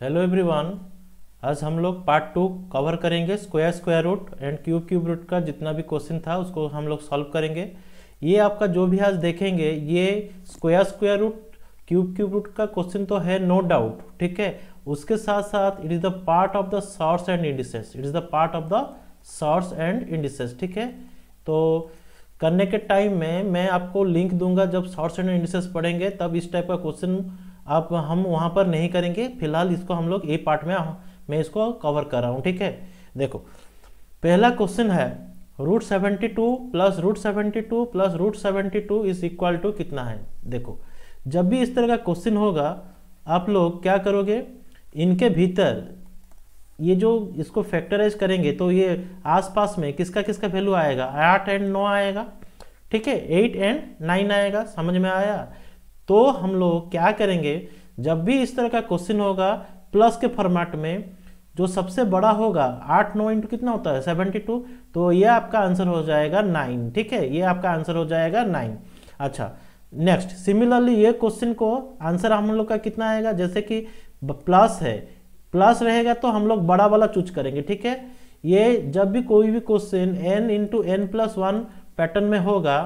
Hello everyone. आज हम लोग पार्ट 2 कवर करेंगे। Square root and cube root का जितना भी क्वेश्चन था उसको हम लोग सॉल्व करेंगे। ये आपका जो भी आज देखेंगे ये स्क्वायर रूट क्यूब रूट का क्वेश्चन तो है, नो डाउट, ठीक है। उसके साथ साथ it is the part of the surds and indices, it is the part of the surds and indices, ठीक है। तो करने के टाइम में मैं आपको लिंक दूंगा, जब सॉर्ट्स एंड इंडिसेस पढ़ेंगे तब इस टाइप का क्वेश्चन आप हम वहाँ पर नहीं करेंगे। फिलहाल इसको हम लोग ए पार्ट में मैं इसको कवर कर रहा हूँ, ठीक है। देखो पहला क्वेश्चन है √72 plus √72 plus √72 is equal to कितना है। देखो जब भी इस तरह का क्वेश्चन होगा आप लोग क्या करोगे, इनके भीतर ये जो इसको फैक्टराइज करेंगे तो ये आसपास में किसका किसका वैल्यू आएगा, 8 एंड 9 आएगा, ठीक है, 8 एंड 9 आएगा। समझ में आया। तो हम लोग क्या करेंगे, जब भी इस तरह का क्वेश्चन होगा प्लस के फॉर्मेट में जो सबसे बड़ा होगा 8 9 इंटू कितना होता है 72, तो ये आपका आंसर हो जाएगा 9, ठीक है, ये आपका आंसर हो जाएगा 9। अच्छा नेक्स्ट, सिमिलरली ये क्वेश्चन को आंसर हम लोग का कितना आएगा, जैसे कि प्लस है, प्लस रहेगा तो हम लोग बड़ा वाला चूज करेंगे, ठीक है। ये जब भी कोई भी question n into n+1 pattern में होगा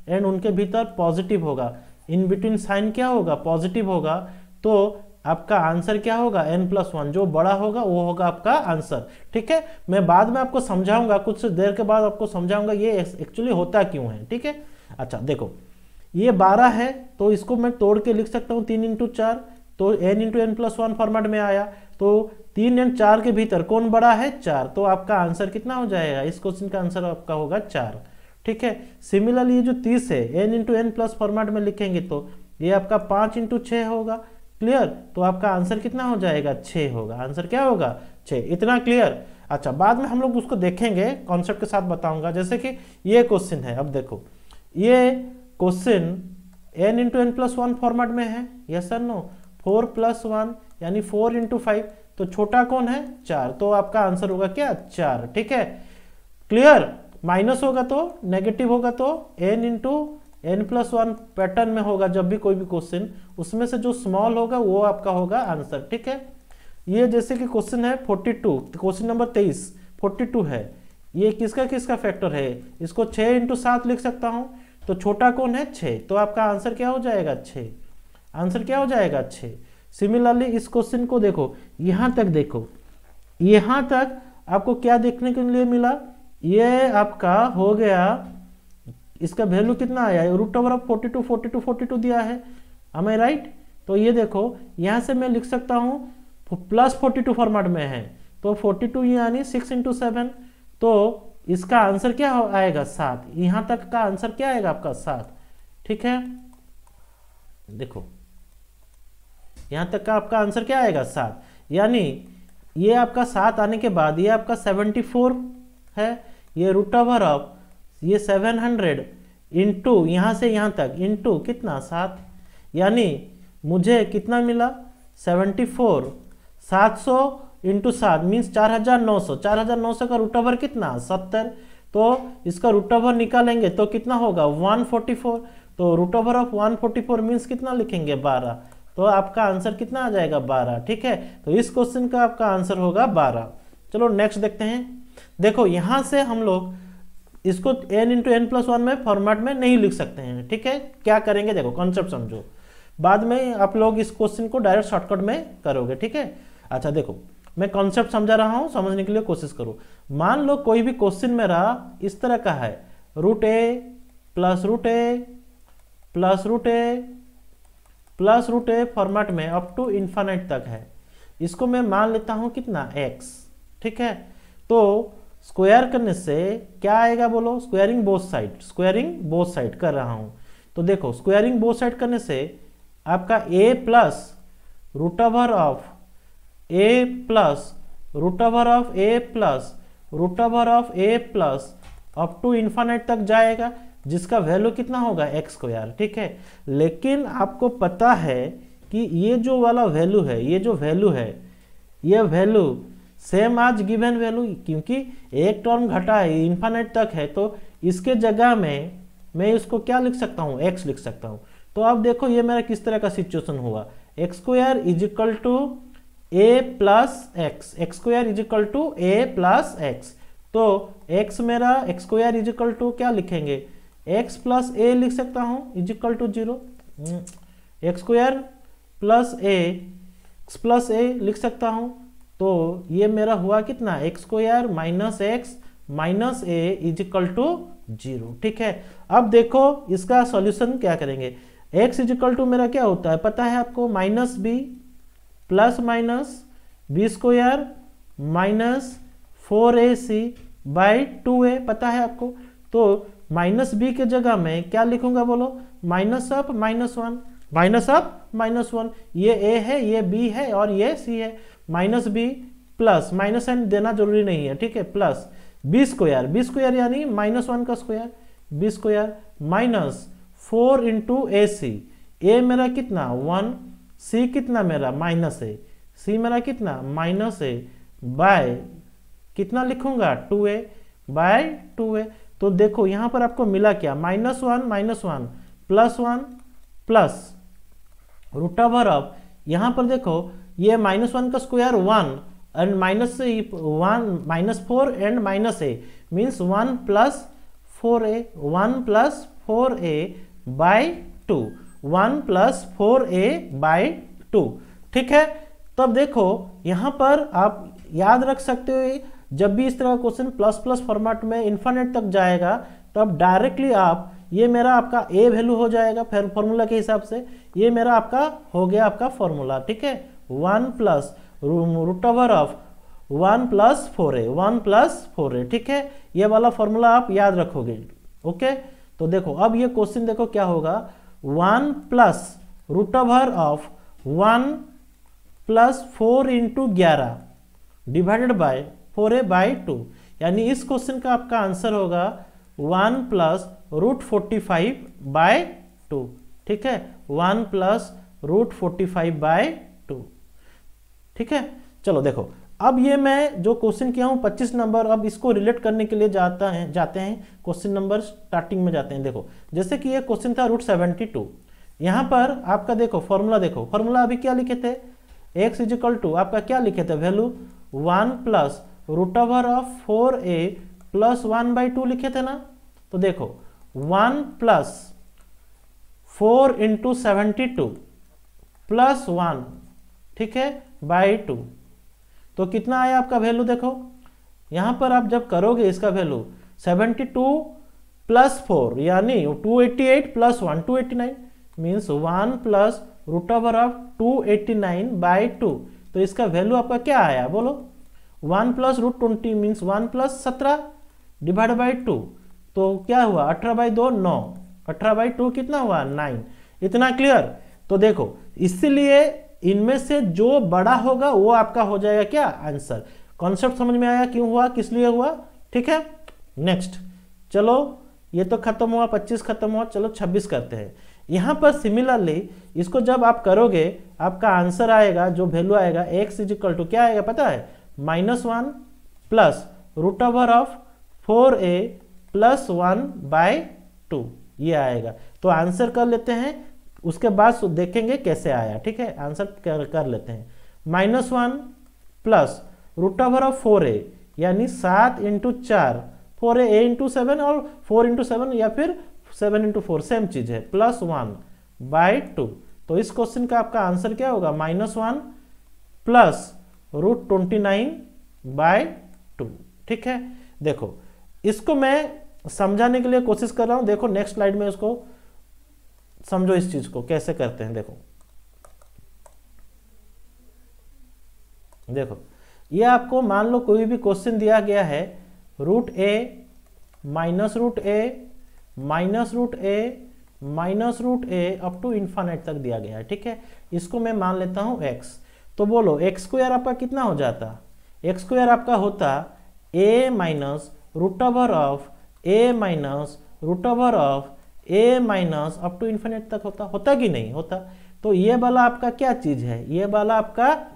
एंड उनके भीतर पॉजिटिव होगा, इन बिटवीन साइन क्या होगा, पॉजिटिव होगा, तो आपका आंसर क्या होगा n+1, जो बड़ा होगा वो होगा आपका आंसर, ठीक है। मैं बाद में आपको समझाऊंगा, कुछ देर के बाद आपको समझाऊंगा ये एक्चुअली होता क्यों है, ठीक है। अच्छा देखो ये 12 है तो इसको मैं तोड़ के लिख सकता हूँ 3 इंटू 4, तो n इंटू n+1 फॉर्मेट में आया, तो 3 एंड 4 के भीतर कौन बड़ा है, 4, तो आपका आंसर कितना हो जाएगा, इस क्वेश्चन का आंसर आपका होगा 4, ठीक है। सिमिलरली ये जो 30 है n इंटू n+ फॉर्मेट में लिखेंगे तो ये आपका 5 इंटू 6 होगा, क्लियर, तो आपका आंसर कितना हो जाएगा 6 होगा, आंसर क्या होगा 6, इतना क्लियर। अच्छा बाद में हम लोग उसको देखेंगे, कॉन्सेप्ट के साथ बताऊंगा। जैसे कि ये क्वेश्चन है, अब देखो ये question n into n+1 format में है, यस सर नो, 4+1 यानी 4 इंटू 5, तो छोटा कौन है 4, तो आपका आंसर होगा क्या 4, ठीक है, क्लियर। माइनस होगा तो नेगेटिव होगा तो n इंटू n+1 पैटर्न में होगा, जब भी कोई भी क्वेश्चन उसमें से जो स्मॉल होगा वो आपका होगा आंसर, ठीक है। ये जैसे कि क्वेश्चन है 42, क्वेश्चन नंबर 23 42 है, ये किसका किसका फैक्टर है, इसको 6 इंटू 7 लिख सकता हूं, तो छोटा कौन है 6, तो आपका आंसर क्या हो जाएगा 6, आंसर क्या हो जाएगा 6। सिमिलरली इस क्वेश्चन को देखो, यहां तक देखो, यहां तक आपको क्या देखने के लिए मिला, ये आपका हो गया, इसका वैल्यू कितना आया है, √42 42 42 दिया है, am I राइट। तो ये देखो यहां से मैं लिख सकता हूं प्लस 42 फॉर्मेट में है, तो 42 यानी 6 इंटू 7, तो इसका आंसर क्या आएगा 7, यहां तक का आंसर क्या आएगा आपका 7, ठीक है। देखो यहां तक का आपका आंसर क्या आएगा 7, यानी ये आपका 7 आने के बाद ये आपका 74 है, ये √ऑफ ये 700 इंटू यहाँ से यहाँ तक इंटू कितना 7, यानी मुझे कितना मिला 74, 700 इंटू 7 मीन्स 4900, 4900 का √ओवर कितना 70, तो इसका √ओवर निकालेंगे तो कितना होगा 144, तो √ओवर ऑफ 144 मीन्स कितना लिखेंगे 12, तो आपका आंसर कितना आ जाएगा 12, ठीक है। तो इस क्वेश्चन का आपका आंसर होगा 12। चलो नेक्स्ट देखते हैं। देखो यहां से हम लोग इसको n इंटू n+1 में फॉर्मेट में नहीं लिख सकते हैं, ठीक है। क्या करेंगे देखो, कॉन्सेप्ट समझो, बाद में आप लोग इस क्वेश्चन को डायरेक्ट शॉर्टकट में करोगे, ठीक है। अच्छा देखो मैं कॉन्सेप्ट समझा रहा हूं, समझने के लिए कोशिश करो। मान लो कोई भी क्वेश्चन मेरा इस तरह का है, √a plus √a plus √a plus √a format में अप टू इन्फिनिट तक है, इसको मैं मान लेता हूं कितना x, ठीक है। तो स्क्वायर करने से क्या आएगा बोलो, squaring both side, squaring both side कर रहा हूं, तो देखो स्क्वायरिंग बोथ साइड करने से आपका a प्लस √ओवर ऑफ a प्लस √ओवर ऑफ a प्लस √ओवर of a plus up to infinite तक जाएगा, जिसका वैल्यू कितना होगा x², ठीक है। लेकिन आपको पता है कि ये जो वाला वैल्यू है, ये जो वैल्यू है, ये वैल्यू सेम आज गिवन वैल्यू, क्योंकि एक टर्म घटा है इन्फिनिट तक है, तो इसके जगह में मैं इसको क्या लिख सकता हूँ x लिख सकता हूँ। तो अब देखो ये मेरा किस तरह का सिचुएशन हुआ, x² is equal to A plus X, X square is equal to A plus X. तो एक्स मेरा X square is equal to क्या लिखेंगे, एक्स प्लस ए लिख सकता हूँ is equal to 0, X square plus A X plus A लिख सकता हूँ। तो ये मेरा हुआ कितना, X square minus X minus A is equal to 0। ठीक है, अब देखो इसका सॉल्यूशन क्या करेंगे। एक्स इज इक्वल टू मेरा क्या होता है पता है आपको, minus B plus minus B square minus 4ac by 2a पता है आपको। तो माइनस बी के जगह में क्या लिखूंगा बोलो, minus up minus 1, minus up minus 1, ये a है ये b है और ये c है, minus b plus minus N देना जरूरी नहीं है, ठीक है, प्लस बी स्क्वायर यानी माइनस 1 का square, B square minus 4 into A C, A मेरा कितना 1, सी कितना मेरा माइनस ए, सी मेरा कितना माइनस ए बाय कितना लिखूंगा 2a बाय 2a। तो देखो यहां पर आपको मिला क्या, minus 1 plus 1 plus root over of, यहां पर देखो ये माइनस 1 का square 1 and minus 1 minus 4 and minus A means 1 plus 4a, 1 plus 4a by 2, 1 plus 4a by 2। ठीक है, तब देखो यहां पर आप याद रख सकते हो जब भी इस तरह का क्वेश्चन प्लस प्लस फॉर्मेट में इन्फिनिट तक जाएगा तब डायरेक्टली आप ये मेरा आपका ए वैल्यू हो जाएगा फिर फॉर्मूला के हिसाब से, ये मेरा आपका हो गया आपका फॉर्मूला। ठीक है, 1 plus root over of 1 plus 4a, 1 plus 4a। ठीक है, ये वाला फॉर्मूला आप याद रखोगे। ओके, तो देखो अब ये क्वेश्चन देखो क्या होगा, 1 plus root over of 1 plus 4 into 11 divided by 4a by 2, यानी इस क्वेश्चन का आपका आंसर होगा 1 प्लस रूट 45 बाय 2। ठीक है, 1 प्लस रूट 45 बाय 2। ठीक है, चलो देखो अब ये मैं जो क्वेश्चन किया हूँ 25 नंबर, अब इसको रिलेट करने के लिए जाते हैं क्वेश्चन नंबर स्टार्टिंग में जाते हैं। देखो जैसे कि ये क्वेश्चन था रूट 72, यहाँ पर आपका देखो फॉर्मूला, देखो फॉर्मूला अभी क्या लिखे थे, x इज इक्वल टू आपका क्या लिखे थे value 1 plus root over of 4a plus 1 by 2 लिखे थे ना। तो देखो 1 प्लस 4 इंटू 72 प्लस 1, ठीक है, बाई 2, तो कितना आया आपका वैल्यू। देखो यहां पर आप जब करोगे इसका वैल्यू 72 प्लस 4 यानी 288 plus 1 289 means 1 plus root over of 289 by 2। तो इसका वैल्यू आपका क्या आया बोलो, 1 plus root 20 means 1 plus 17 divide by 2, तो क्या हुआ 18 बाई 2 9, 18 बाई 2 कितना हुआ 9। इतना क्लियर। तो देखो इसीलिए इनमें से जो बड़ा होगा वो आपका हो जाएगा क्या आंसर। कॉन्सेप्ट समझ में आया क्यों हुआ, किस लिए हुआ। ठीक है, नेक्स्ट चलो ये तो खत्म हुआ, 25 खत्म हुआ, चलो 26 करते हैं। यहाँ पर सिमिलरली इसको जब आप करोगे आपका आंसर आएगा, जो वैल्यू आएगा x इज इक्वल टू क्या आएगा पता है, -1 plus root over of 4a plus 1 by 2 ये आएगा। तो आंसर कर लेते हैं, उसके बाद देखेंगे कैसे आया। ठीक है, आंसर कर लेते हैं। -1 plus root over of 4a यानी 7 इंटू 4, 4a इंटू 7 और 4 इंटू 7 या फिर 7 इंटू 4 सेम चीज है, प्लस 1 बाई 2। तो इस क्वेश्चन का आपका आंसर क्या होगा, -1 प्लस रूट 29 बाई 2। ठीक है, देखो इसको मैं समझाने के लिए कोशिश कर रहा हूं। देखो नेक्स्ट स्लाइड में इसको समझो, इस चीज को कैसे करते हैं। देखो ये आपको मान लो कोई भी क्वेश्चन दिया गया है, root a minus root a minus root a minus root a up to infinite तक दिया गया है। ठीक है, इसको मैं मान लेता हूं x। तो बोलो एक्स स्क्वायर आपका कितना हो जाता, एक्स स्क्वायर आपका होता a minus root over of a minus root over of a minus up to infinite तक होता कि नहीं होता। तो ये वाला आपका क्या चीज है, ये वाला आपका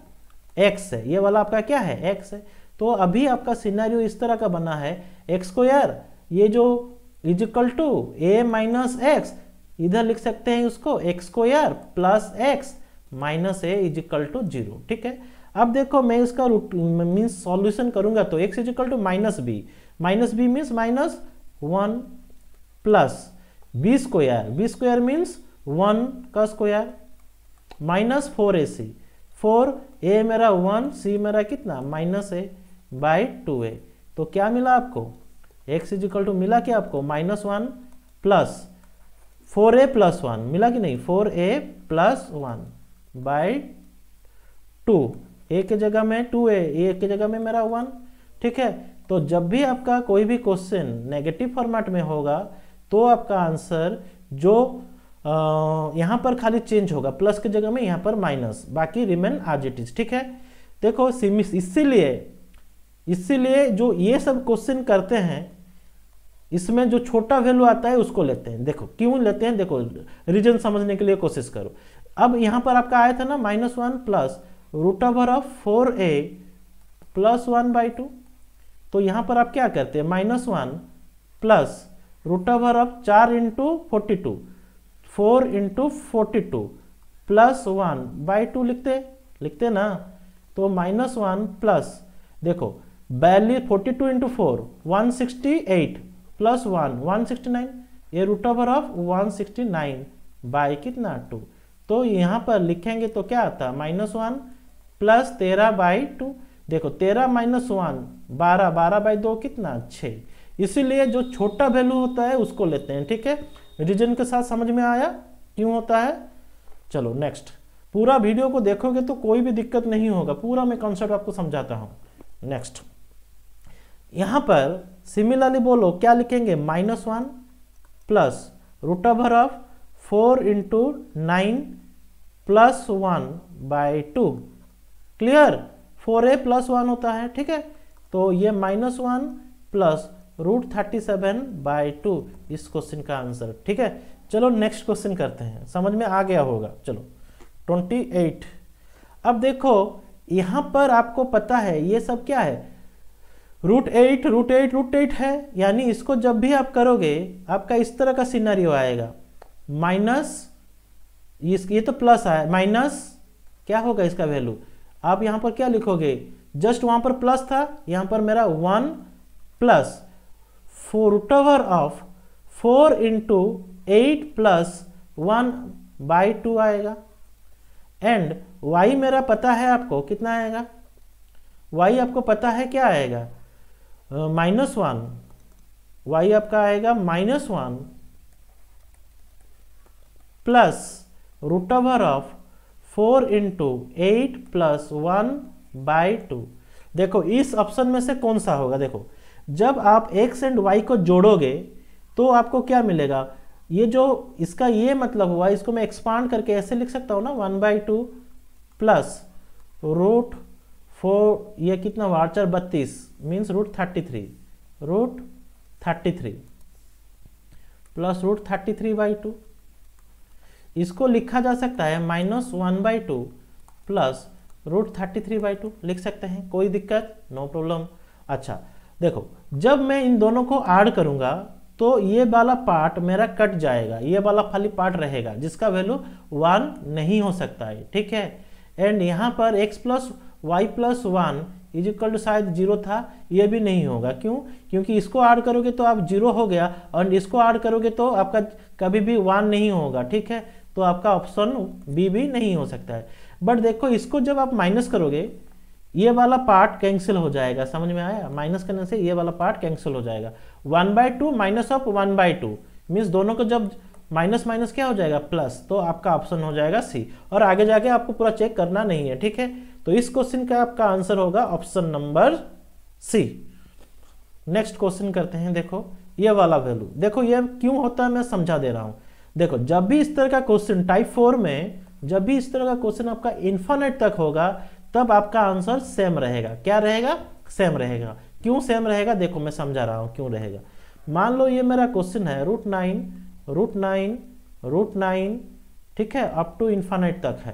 x है, ये वाला आपका क्या है x है। तो अभी आपका सिनेरियो इस तरह का बना है, एक्स स्क्वायर ये जो is equal to a minus x, इधर लिख सकते हैं उसको x square plus x minus A is equal to 0। ठीक है, अब देखो मैं इसका रूट मीन्स सॉल्यूशन करूंगा तो x is equal to minus B means -1 plus B square means 1 का स्क्वायर माइनस 4ac 4a मेरा 1 c मेरा कितना -a/2a। तो क्या मिला आपको x इजिकल टू मिला क्या आपको -1 प्लस 4a प्लस 1 मिला कि नहीं 4a प्लस 1/2 a के जगह में 2a a के जगह में मेरा 1। ठीक है, तो जब भी आपका कोई भी क्वेश्चन नेगेटिव फॉर्मेट में होगा तो आपका आंसर जो यहाँ पर खाली चेंज होगा प्लस की जगह में यहाँ पर माइनस, बाकी रिमेन एज इट इज। ठीक है, देखो इसीलिए जो ये सब क्वेश्चन करते हैं इसमें जो छोटा वैल्यू आता है उसको लेते हैं। देखो क्यों लेते हैं, देखो रीजन समझने के लिए कोशिश करो। अब यहाँ पर आपका आया था ना -1 प्लस √4a प्लस 1/2, तो यहाँ पर आप क्या करते हैं -1 प्लस √4 इंटू 42 4 इंटू 42 प्लस 1/2 लिखते ना। तो -1 प्लस देखो वैल्यू 42 इंटू 4 168 प्लस 1 169, ये √169 बाई कितना 2। तो यहाँ पर लिखेंगे तो क्या आता -1 प्लस 13/2। देखो 13 - 1 12 12/2 कितना 6। इसीलिए जो छोटा वैल्यू होता है उसको लेते हैं। ठीक है, रीजन के साथ समझ में आया क्यों होता है। चलो नेक्स्ट, पूरा वीडियो को देखोगे तो कोई भी दिक्कत नहीं होगा, पूरा मैं कॉन्सेप्ट आपको समझाता हूँ। नेक्स्ट यहाँ पर सिमिलरली बोलो क्या लिखेंगे -1 plus √4 into 9 plus 1/2। Clear, 4a plus 1 होता है। ठीक है, तो ये -1 प्लस √37/2 इस क्वेश्चन का आंसर। ठीक है, चलो नेक्स्ट क्वेश्चन करते हैं, समझ में आ गया होगा। चलो 28। अब देखो यहाँ पर आपको पता है ये सब क्या है, √8 है, यानी इसको जब भी आप करोगे आपका इस तरह का सिनेरियो आएगा। माइनस ये तो प्लस है, माइनस क्या होगा इसका वैल्यू, आप यहाँ पर क्या लिखोगे, जस्ट वहाँ पर प्लस था, यहाँ पर मेरा 1 प्लस √4 इंटू 8 प्लस 1/2 आएगा। एंड y मेरा पता है आपको कितना आएगा, y आपको पता है क्या आएगा -1, y आपका आएगा -1 प्लस √4 इंटू 8 प्लस 1/2। देखो इस ऑप्शन में से कौन सा होगा, देखो जब आप x एंड y को जोड़ोगे तो आपको क्या मिलेगा, ये जो इसका ये मतलब हुआ, इसको मैं एक्सपांड करके ऐसे लिख सकता हूँ ना 1/2 प्लस √4 ये कितना 4 मीन्स √33 प्लस √33/2। इसको लिखा जा सकता है -1/2 प्लस √33/2 लिख सकते हैं, कोई दिक्कत नो प्रॉब्लम। अच्छा देखो जब मैं इन दोनों को ऐड करूंगा तो ये वाला पार्ट मेरा कट जाएगा, ये वाला खाली पार्ट रहेगा जिसका वैल्यू 1 नहीं हो सकता है। ठीक है, एंड यहाँ पर x plus Y plus 1 is equal to शायद 0 था, ये भी नहीं होगा। क्यों, क्योंकि इसको ऐड करोगे तो आप 0 हो गया और इसको ऐड करोगे तो आपका कभी भी 1 नहीं होगा। ठीक है, तो आपका ऑप्शन बी भी नहीं हो सकता है। बट देखो इसको जब आप माइनस करोगे ये वाला पार्ट कैंसिल हो जाएगा, समझ में आया, माइनस करने से ये वाला पार्ट कैंसिल हो जाएगा। 1/2 माइनस ऑफ 1/2 मीन्स दोनों को जब माइनस माइनस क्या हो जाएगा प्लस, तो आपका ऑप्शन हो जाएगा सी, और आगे जाके आपको पूरा चेक करना नहीं है। ठीक है, तो इस क्वेश्चन का आपका आंसर होगा option number C. Next question करते हैं। देखो ये वाला वैल्यू, देखो ये क्यों होता है मैं समझा दे रहा हूं। देखो जब भी इस तरह का क्वेश्चन टाइप 4 में, जब भी इस तरह का क्वेश्चन आपका इन्फिनिट तक होगा तब आपका आंसर सेम रहेगा। क्या रहेगा, सेम रहेगा। क्यों सेम रहेगा, देखो मैं समझा रहा हूं क्यों रहेगा। मान लो ये मेरा क्वेश्चन है √9 ठीक है अप टू इन्फिनिट तक है,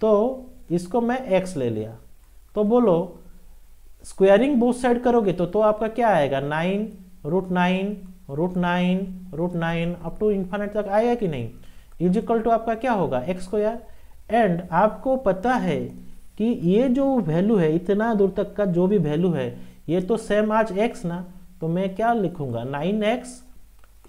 तो इसको मैं x ले लिया, तो बोलो स्क्वायरिंग बोथ साइड करोगे तो आपका क्या आएगा 9 √9 अप टू इन्फिनिट तक आएगा कि नहीं, इज इक्वल टू आपका क्या होगा x स्क्वायर। एंड आपको पता है कि ये जो वैल्यू है, इतना दूर तक का जो भी वैल्यू है, ये तो सेम आज x ना, तो मैं क्या लिखूंगा 9x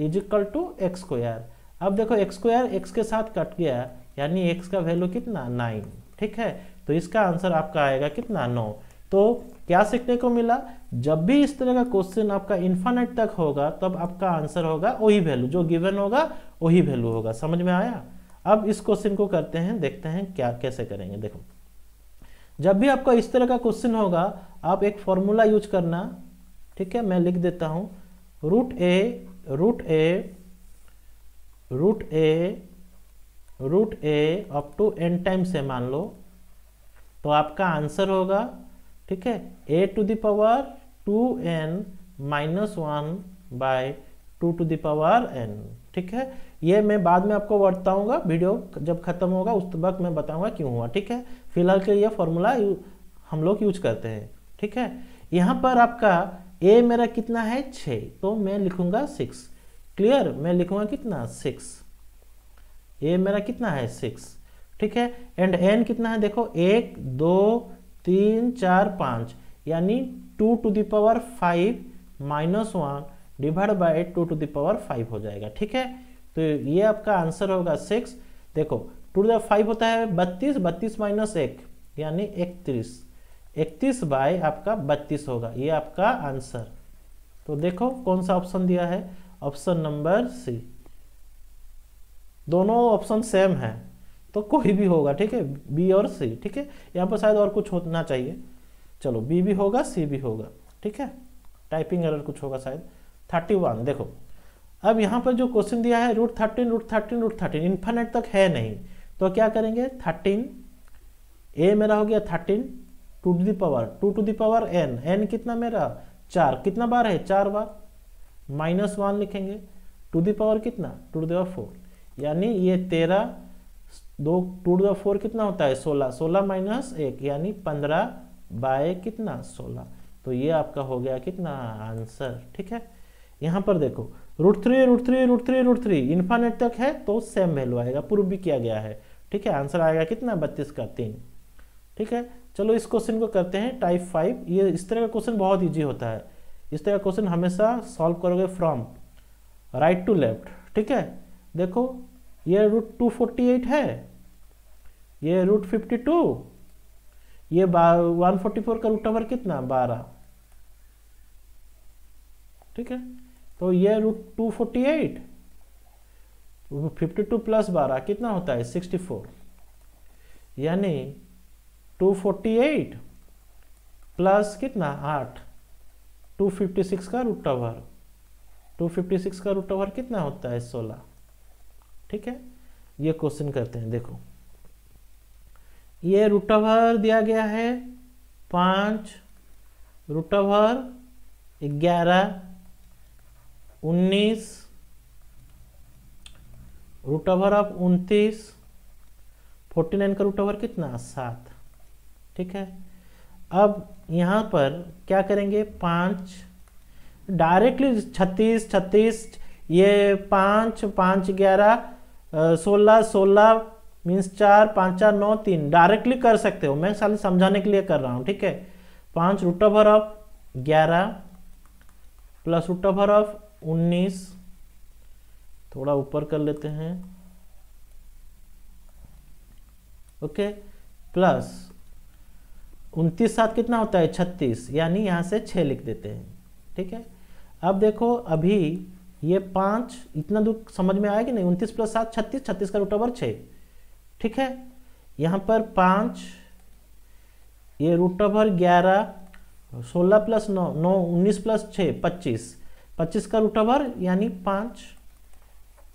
is equal to x square. अब देखो एक्स स्क्वायर एक्स के साथ कट गया, यानी x का वैल्यू कितना 9, ठीक है। तो इसका आंसर आपका आएगा कितना 9। तो क्या सीखने को मिला, जब भी इस तरह का क्वेश्चन आपका इन्फिनिट तक होगा तब आपका आंसर होगा वही वैल्यू, जो गिवन होगा वही वैल्यू होगा। समझ में आया। अब इस क्वेश्चन को करते हैं, देखते हैं क्या कैसे करेंगे। देखो, जब भी आपका इस तरह का क्वेश्चन होगा आप एक फॉर्मूला यूज करना, ठीक है। मैं लिख देता हूं root A up to n time से मान लो, तो आपका आंसर होगा, ठीक है, a to the power 2n minus 1 by 2 to the power n, ठीक है। ये मैं बाद में आपको बताऊंगा, वीडियो जब खत्म होगा उस वक्त मैं बताऊंगा क्यों हुआ, ठीक है। फिलहाल के ये फॉर्मूला हम लोग यूज करते हैं, ठीक है। यहाँ पर आपका a मेरा कितना है 6, तो मैं लिखूंगा 6। क्लियर, मैं लिखूंगा कितना 6, a मेरा कितना है 6, ठीक है। एंड n कितना है, देखो 1 2 3 4 5, यानी 2 to the power 5 minus 1 divide by 2 to the power 5 हो जाएगा, ठीक है। तो ये आपका आंसर होगा 6। देखो 2 टू द 5 होता है 32, 32 माइनस 1 यानी 31, 31 बाय आपका 32 होगा, ये आपका आंसर। तो देखो कौन सा ऑप्शन दिया है, ऑप्शन नंबर सी। दोनों ऑप्शन सेम है तो कोई भी होगा, ठीक है, बी और सी, ठीक है। यहाँ पर शायद और कुछ होना चाहिए, चलो बी भी होगा सी भी होगा, ठीक है। टाइपिंग एरर कुछ होगा शायद। 31 देखो, अब यहाँ पर जो क्वेश्चन दिया है रूट 13 इन्फिनिट तक है नहीं, तो क्या करेंगे 13, ए मेरा हो गया 13 2 टू द पावर n कितना मेरा 4, कितना बार है 4 बार, माइनस 1 लिखेंगे, टू द पावर कितना 2 टू द पावर 4, यानी ये 13, 2 टू द 4 कितना होता है 16, 16 माइनस 1 यानी 15 बाय कितना 16। तो ये आपका हो गया कितना आंसर, ठीक है। यहाँ पर देखो रूट थ्री इन्फिनिट तक है तो सेम वैल्यू आएगा, प्रूव भी किया गया है, ठीक है। आंसर आएगा कितना 32 का 3, ठीक है। चलो इस क्वेश्चन को करते हैं टाइप 5। ये इस तरह का क्वेश्चन बहुत ईजी होता है, इस तरह का क्वेश्चन हमेशा सॉल्व करोगे फ्रॉम राइट टू लेफ्ट, ठीक है। देखो ये रूट 248 है, ये रूट 52, ये 144 का रूट ओवर कितना 12, ठीक है। तो ये रूट 248, 52 प्लस 12 कितना होता है 64, यानी 248 प्लस कितना 8, 256 का रूट ओवर, 256 का रूट ओवर कितना होता है 16, ठीक है। ये क्वेश्चन करते हैं। देखो ये रूट ओवर दिया गया है 5, root over 11, 19, root over of 29, 49 का रूट ओवर कितना 7, ठीक है। अब यहाँ पर क्या करेंगे 5 डायरेक्टली 36, ये 5 5 11 16 16 मीन्स 4 5 4 9 3 डायरेक्टली कर सकते हो, मैं खाली समझाने के लिए कर रहा हूँ, ठीक है। 5 root over of 11 plus root over of 19, थोड़ा ऊपर कर लेते हैं, ओके, प्लस 29 साथ कितना होता है 36, यानी यहाँ से 6 लिख देते हैं, ठीक है। अब देखो अभी ये 5 इतना दूर समझ में आया कि नहीं, 29 प्लस 7 36, 36 का रूट ओवर 6, ठीक है। यहाँ पर 5, ये रूट ओवर 11, 16 प्लस 9 9, 19 प्लस 6 25, 25 का रूट ओवर यानी 5,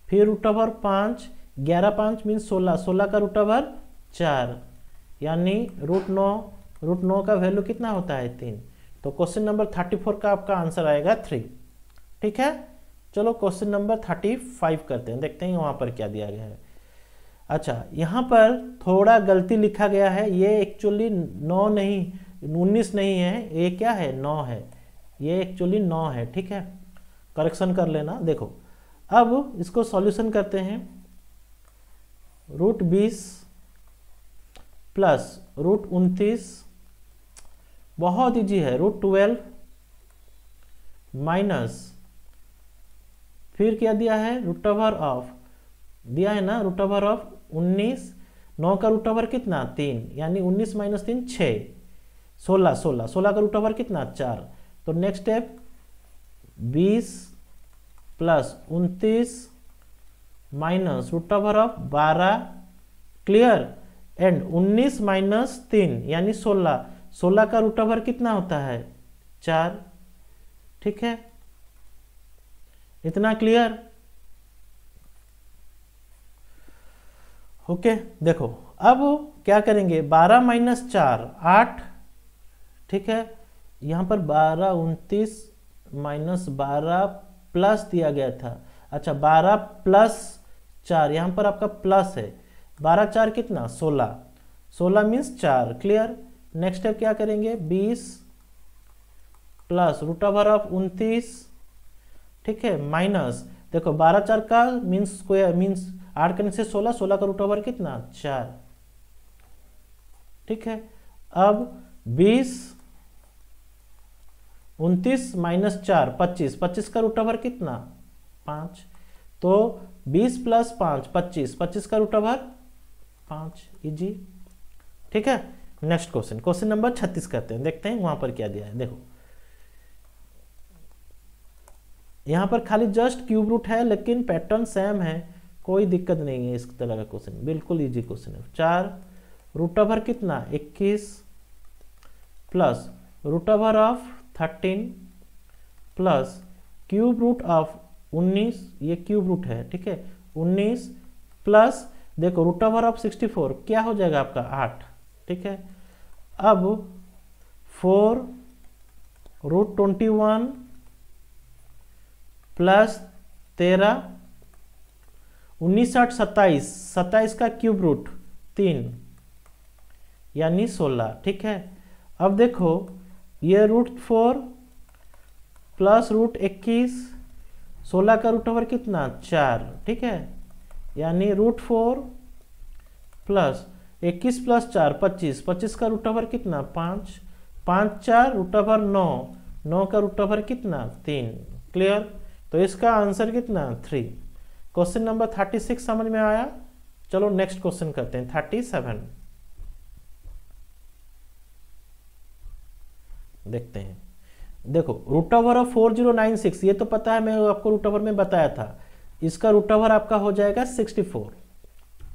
फिर रूट ओवर 5, 11 5 मीन्स 16, 16 का रूट ओवर 4, यानी रूट 9 का वैल्यू कितना होता है 3। तो क्वेश्चन नंबर 34 का आपका आंसर आएगा 3, ठीक है। चलो क्वेश्चन नंबर 35 करते हैं, देखते हैं वहां पर क्या दिया गया है। अच्छा, यहाँ पर थोड़ा गलती लिखा गया है, ये एक्चुअली 9 नहीं 19 नहीं है, ये क्या है 9 है, ये एक्चुअली 9 है, ठीक है। करेक्शन कर लेना। देखो अब इसको सॉल्यूशन करते हैं, रूट 20 प्लस √29, बहुत ईजी है, √12 माइनस, फिर क्या दिया है, √ ऑफ दिया है ना, √ ऑफ 19, 9 का √ कितना 3, यानी 19 माइनस 3 6, 16 16 16 का √ कितना 4। तो next step 20 plus 29 minus √ of 12, clear, and 19 minus 3 यानी 16, 16 का √ कितना होता है 4, ठीक है, इतना क्लियर। ओके देखो अब क्या करेंगे, 12 माइनस 4 8, ठीक है, यहाँ पर 12 29 माइनस 12 प्लस दिया गया था, अच्छा 12 प्लस 4, यहाँ पर आपका प्लस है, 12 4 कितना 16, 16 मीन्स 4, क्लियर। नेक्स्ट स्टेप क्या करेंगे, 20 प्लस √ ऑफ 29, ठीक है, माइनस, देखो 12 4 का मीन्स स्क्वायर मीन्स 8 करने से 16, 16 का √ कितना 4, ठीक है। अब 20 29 माइनस 4 25, 25 का √ कितना 5, तो 20 प्लस 5 25, 25 का √ 5, इजी, ठीक है। नेक्स्ट क्वेश्चन, क्वेश्चन नंबर 36 करते हैं, देखते हैं वहां पर क्या दिया है। देखो यहां पर खाली जस्ट क्यूब रूट है, लेकिन पैटर्न सेम है, कोई दिक्कत नहीं है इस तरह का क्वेश्चन, बिल्कुल इजी क्वेश्चन है। 4 √ कितना 21 plus √ of 13 plus cube root of 19, ये क्यूब रूट है, ठीक है, 19 प्लस देखो √ ऑफ 64 क्या हो जाएगा आपका 8, ठीक है। अब 4 √21 प्लस 13, 19 8 27, 27 का क्यूब रूट 3 यानी 16, ठीक है। अब देखो ये √4 प्लस √21, 16 का √ कितना 4, ठीक है, यानी √4 प्लस 21 प्लस 4 25, 25 का √ कितना 5, 5 4 √ 9, 9 का √ कितना 3, क्लियर। तो इसका आंसर कितना 3। क्वेश्चन नंबर 36 समझ में आया। चलो नेक्स्ट क्वेश्चन करते हैं 37, देखते हैं। देखो √ ऑफ 4096, ये तो पता है, मैं आपको √ में बताया था, इसका √ आपका हो जाएगा 64,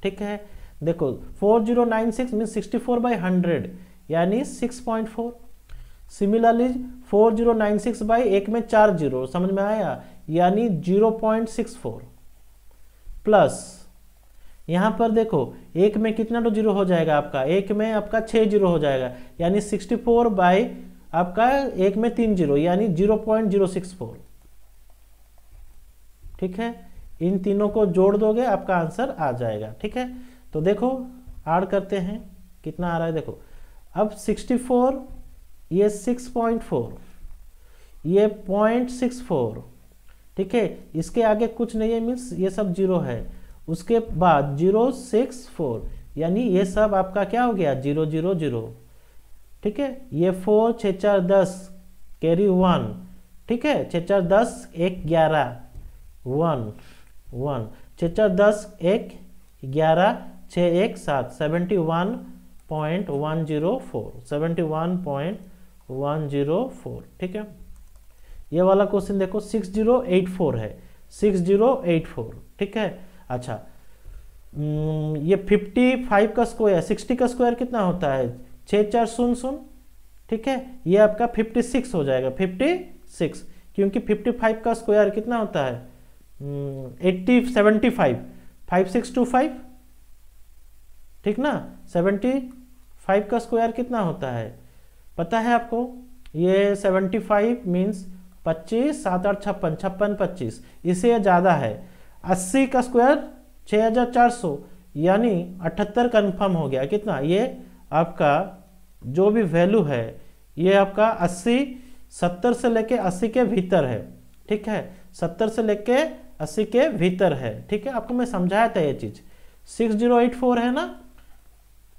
ठीक है। देखो 4096 मीन 64/100 यानी 6.4। सिमिलरली 4096 बाई 1 में 4 जीरो, समझ में आया, यानी 0.64 प्लस यहाँ पर देखो एक में कितना तो जीरो हो जाएगा आपका, एक में आपका 6 जीरो हो जाएगा, यानी 64 बाई आपका एक में 3 जीरो यानी 0.064, ठीक है। इन तीनों को जोड़ दोगे आपका आंसर आ जाएगा, ठीक है। तो देखो ऐड करते हैं, कितना आ रहा है देखो, अब 64, ये 6.4, ये 0.64, ठीक है, इसके आगे कुछ नहीं है मीन्स ये सब जीरो है, उसके बाद 064 यानी ये सब आपका क्या हो गया 0 0 0, ठीक है। ये 4 6 4 10 कैरी 1, ठीक है, 6 4 10 1 11 1 1 6 4 10 1 11 6 1 7 71.104 71.104, ठीक है। ये वाला क्वेश्चन देखो 6084 है, 6084, ठीक है। अच्छा ये 55 का स्क्वायर, 60 का स्क्वायर कितना होता है 6 4 0 0, ठीक है, ये आपका 56 हो जाएगा, 56, क्योंकि 55 का स्क्वायर कितना होता है 75 5625, ठीक ना। 75 का स्क्वायर कितना होता है पता है आपको, ये 75 मीन्स 25 7 8 56 56 25, इससे ज़्यादा है। 80 का स्क्वायर 6400 यानी 78 कन्फर्म हो गया, कितना ये आपका जो भी वैल्यू है ये आपका 80 70 से लेके 80 के भीतर है, ठीक है, 70 से लेके 80 के भीतर है, ठीक है। आपको मैं समझाया था ये चीज़, 6084 है ना,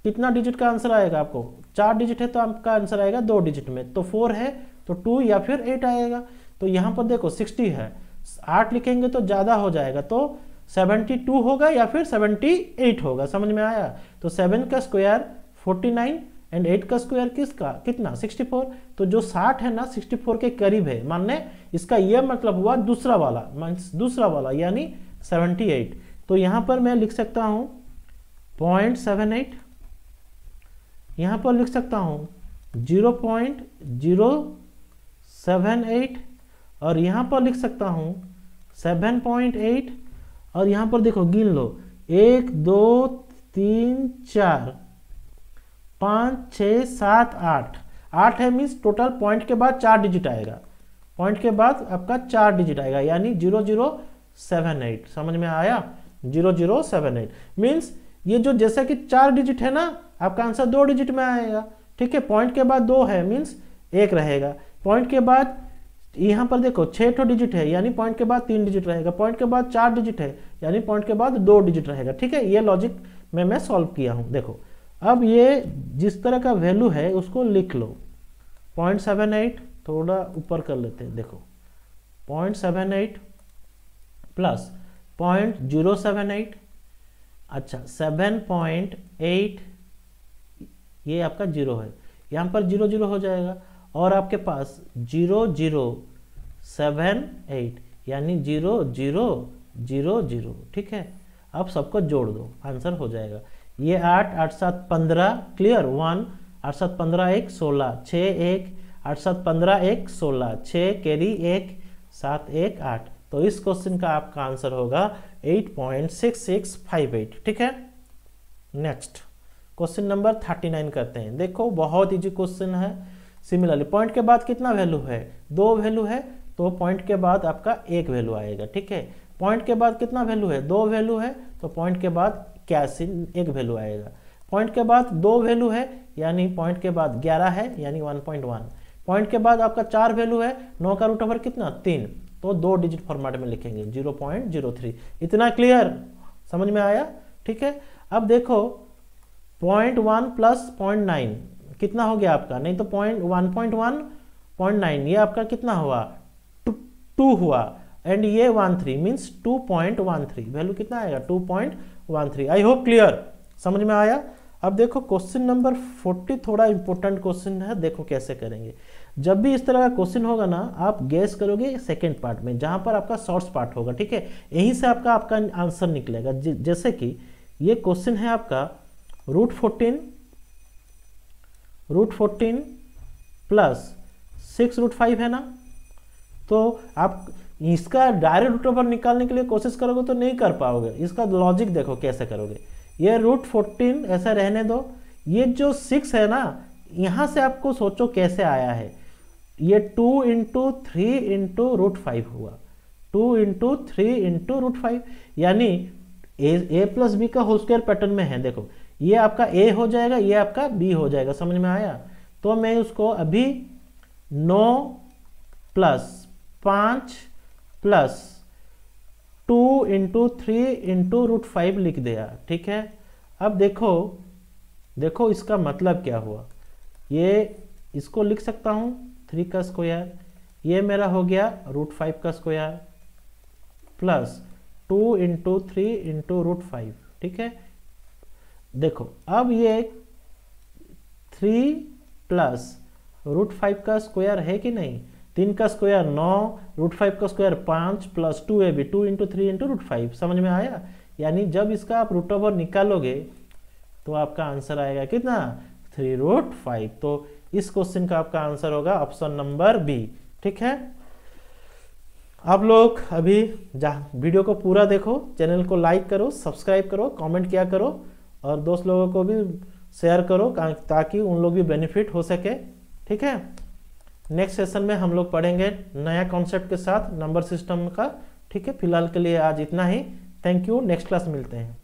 कितना डिजिट का आंसर आएगा आपको, 4 डिजिट है तो आपका आंसर आएगा 2 डिजिट में, तो 4 है तो 2 या फिर 8 आएगा। तो यहाँ पर देखो 60 है, 8 लिखेंगे तो ज़्यादा हो जाएगा, तो 72 होगा या फिर 78 होगा। समझ में आया? तो 7 का स्क्वायर 49 एंड 8 का स्क्वायर किसका कितना 64। तो जो 60 है ना 64 के करीब है, मानने इसका यह मतलब हुआ दूसरा वाला यानी 78। तो यहाँ पर मैं लिख सकता हूँ 0.78, यहाँ पर लिख सकता हूँ 0.078 और यहाँ पर लिख सकता हूँ 7.8 और यहाँ पर देखो गिन लो 1 2 3 4 5 6 7 8 है, मीन्स टोटल पॉइंट के बाद 4 डिजिट आएगा, पॉइंट के बाद आपका 4 डिजिट आएगा यानी 0078। समझ में आया? 0078 मीन्स ये जो जैसा कि 4 डिजिट है ना, आपका आंसर 2 डिजिट में आएगा। ठीक है, पॉइंट के बाद 2 है मीन्स 1 रहेगा, पॉइंट के बाद यहाँ पर देखो 6 डिजिट है यानी पॉइंट के बाद 3 डिजिट रहेगा, पॉइंट के बाद 4 डिजिट है यानी पॉइंट के बाद 2 डिजिट रहेगा। ठीक है, ये लॉजिक में मैं सॉल्व किया हूँ। देखो अब ये जिस तरह का वैल्यू है उसको लिख लो, 0.78 थोड़ा ऊपर कर लेते हैं, देखो 0.78 प्लस 0.078, अच्छा 7.8 ये आपका 0 है, यहाँ पर 0 हो जाएगा और आपके पास 0078 यानी 0000। ठीक है, अब सबको जोड़ दो, आंसर हो जाएगा। ये 8 8 7 15 क्लियर 1 8 7 15 1 16 6 1 8 7 15 1 16 6 कैरी 1 7 1 8। तो इस क्वेश्चन का आपका आंसर होगा 8.6658। ठीक है, नेक्स्ट क्वेश्चन नंबर 39 करते हैं। देखो बहुत इजी क्वेश्चन है। सिमिलरली पॉइंट के बाद कितना वैल्यू है, 2 वैल्यू है तो पॉइंट के बाद आपका 1 वैल्यू आएगा। ठीक है, पॉइंट के बाद कितना वैल्यू है, 2 वैल्यू है तो पॉइंट के बाद 1 वैल्यू आएगा। पॉइंट के बाद 2 वैल्यू है यानी पॉइंट के बाद 11 है यानी 1.1। पॉइंट के बाद आपका 4 वैल्यू है, 9 का रूट ओवर कितना 3, तो 2 डिजिट फॉर्मेट में लिखेंगे 0.03। इतना क्लियर, समझ में आया? ठीक है, अब देखो 0.1 प्लस 0.9 कितना हो गया आपका, नहीं तो 1.9 ये आपका कितना हुआ 2 हुआ एंड ये 13 मीन्स 2.13, वैल्यू कितना आएगा 2.13। आई होप क्लियर, समझ में आया? अब देखो क्वेश्चन नंबर 40 थोड़ा इंपॉर्टेंट क्वेश्चन है, देखो कैसे करेंगे। जब भी इस तरह का क्वेश्चन होगा ना, आप गेस करोगे सेकंड पार्ट में जहां पर आपका शॉर्ट्स पार्ट होगा। ठीक है, यहीं से आपका आंसर निकलेगा। जैसे कि ये क्वेश्चन है आपका √14 प्लस 6√5 है ना, तो आप इसका डायरेक्ट रूट ओवर निकालने के लिए कोशिश करोगे तो नहीं कर पाओगे। इसका लॉजिक देखो कैसे करोगे। ये √14 ऐसा रहने दो, ये जो 6 है ना यहाँ से आपको सोचो कैसे आया है। ये 2 × 3 × √5 हुआ, 2 × 3 × √5 यानी a प्लस बी का होल स्क्वायर पैटर्न में है। देखो ये आपका a हो जाएगा, ये आपका b हो जाएगा। समझ में आया? तो मैं उसको अभी 9 प्लस 5 प्लस 2 × 3 × √5 लिख दिया। ठीक है, अब देखो इसका मतलब क्या हुआ। ये इसको लिख सकता हूँ 3 का स्क्वायर, ये मेरा हो गया √5 का स्क्वायर प्लस 2 × 3 × √5। ठीक है, देखो अब ये 3 प्लस √5 का स्क्वायर है कि नहीं, 3 का स्क्वायर 9, √5 का स्क्वायर 5 प्लस 2ab 2 × 3 × √5। समझ में आया? यानी जब इसका आप रूट ओवर निकालोगे तो आपका आंसर आएगा कितना 3√5। तो इस क्वेश्चन का आपका आंसर होगा ऑप्शन नंबर बी। ठीक है, आप लोग अभी वीडियो को पूरा देखो, चैनल को लाइक करो, सब्सक्राइब करो, कमेंट किया करो और दोस्त लोगों को भी शेयर करो ताकि उन लोग भी बेनिफिट हो सके। ठीक है, नेक्स्ट सेशन में हम लोग पढ़ेंगे नया कॉन्सेप्ट के साथ नंबर सिस्टम का। ठीक है, फिलहाल के लिए आज इतना ही। थैंक यू, नेक्स्ट क्लास मिलते हैं।